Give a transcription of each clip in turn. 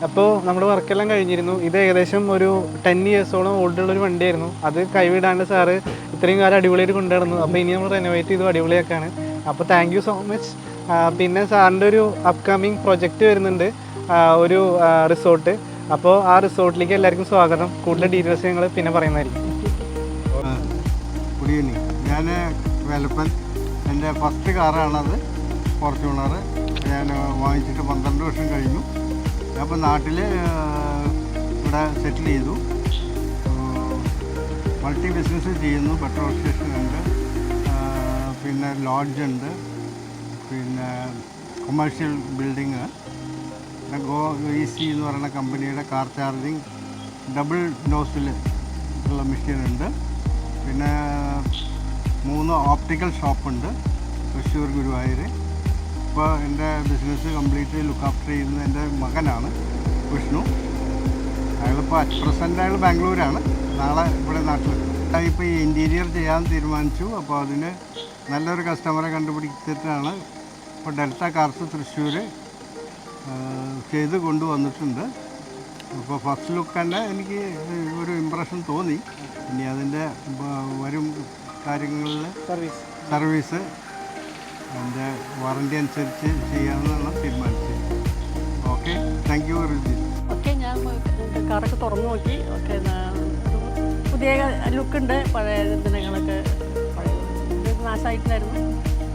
അപ്പോൾ നമ്മുടെ വർക്കെല്ലാം കഴിഞ്ഞിരുന്നു. ഇത് ഏകദേശം ഒരു 10 ഇയേഴ്സോളം ഓൾഡുള്ളൊരു വണ്ടിയായിരുന്നു. അത് കൈവിടാണ്ട് സാറ് ഇത്രയും കാലം അടിപൊളിയായിട്ട് കൊണ്ടുനടന്നു. അപ്പോൾ ഇനി നമ്മൾ റെനോവേറ്റ് ചെയ്തു അടിപൊളിയാക്കാണ്. അപ്പോൾ താങ്ക് യു സോ മച്ച്. പിന്നെ സാറിൻ്റെ ഒരു അപ്കമിങ് പ്രൊജക്റ്റ് വരുന്നുണ്ട്, ഒരു റിസോർട്ട്. അപ്പോൾ ആ റിസോർട്ടിലേക്ക് എല്ലാവർക്കും സ്വാഗതം. കൂടുതൽ ഡീറ്റെയിൽസ് ഞങ്ങൾ പിന്നെ പറയുന്നതായിരിക്കും. Good evening. ഞാൻ വേലപ്പൻ. എൻ്റെ ഫസ്റ്റ് കാറാണത്, ഫോർച്യൂണർ. ഞാൻ വാങ്ങിച്ചിട്ട് 12 വർഷം കഴിഞ്ഞു. അപ്പോൾ നാട്ടിൽ ഇവിടെ സെറ്റിൽ ചെയ്തു. മൾട്ടി ബിസിനസ് ചെയ്യുന്നു. പെട്രോൾ സ്റ്റേഷനുണ്ട്, പിന്നെ ലോഡ്ജുണ്ട്, പിന്നെ കൊമേഴ്ഷ്യൽ ബിൽഡിങ്, പിന്നെ GoEC എന്ന് പറയുന്ന കമ്പനിയുടെ കാർ ചാർജിങ് ഡബിൾ നോസിൽ ഉള്ള മെഷീനുണ്ട്. പിന്നെ 3 ഓപ്റ്റിക്കൽ ഷോപ്പുണ്ട് തൃശ്ശൂർ, ഗുരുവായൂർ. ഇപ്പോൾ എൻ്റെ ബിസിനസ് കംപ്ലീറ്റ് ലുക്ക് ആഫ്റ്റർ ചെയ്യുന്നത് എൻ്റെ മകനാണ് വിഷ്ണു. അയാളിപ്പോൾ അറ്റ് പ്രസൻറ്റ് അയാൾ ബാംഗ്ലൂരാണ്, നാളെ ഇവിടെ നാട്ടിൽ. ഇപ്പോൾ ഈ ഇൻറ്റീരിയർ ചെയ്യാൻ തീരുമാനിച്ചു. അപ്പോൾ അതിന് നല്ലൊരു കസ്റ്റമറെ കണ്ടുപിടിച്ചിട്ടാണ് ഇപ്പോൾ ഡെൽറ്റ കാർസ് തൃശ്ശൂർ ചെയ്ത് കൊണ്ടുവന്നിട്ടുണ്ട്. അപ്പോൾ ഫസ്റ്റ് ലുക്ക് തന്നെ എനിക്ക് ഒരു ഇമ്പ്രഷൻ തോന്നി. ഇനി അതിൻ്റെ വരും കാര്യങ്ങളിൽ സർവീസ് അതിൻ്റെ വാറൻറ്റി അനുസരിച്ച് ചെയ്യാമെന്നാണ് തീരുമാനിച്ചത്. Okay, thank you Riji. Okay, ഞാൻ കാറൊക്കെ തുറന്നു നോക്കി. ഓക്കെ, പുതിയ ലുക്കുണ്ട്. പഴയ ദിനങ്ങളൊക്കെ പഴയ നാശമായിട്ടുണ്ടായിരുന്നു.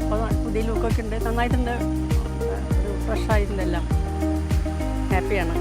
അപ്പോൾ പുതിയ ലുക്കൊക്കെ ഉണ്ട്, നന്നായിട്ടുണ്ട്. ഒരു ഫ്രഷ് ആയിട്ടുണ്ട്, എല്ലാം ഹാപ്പിയാണ്.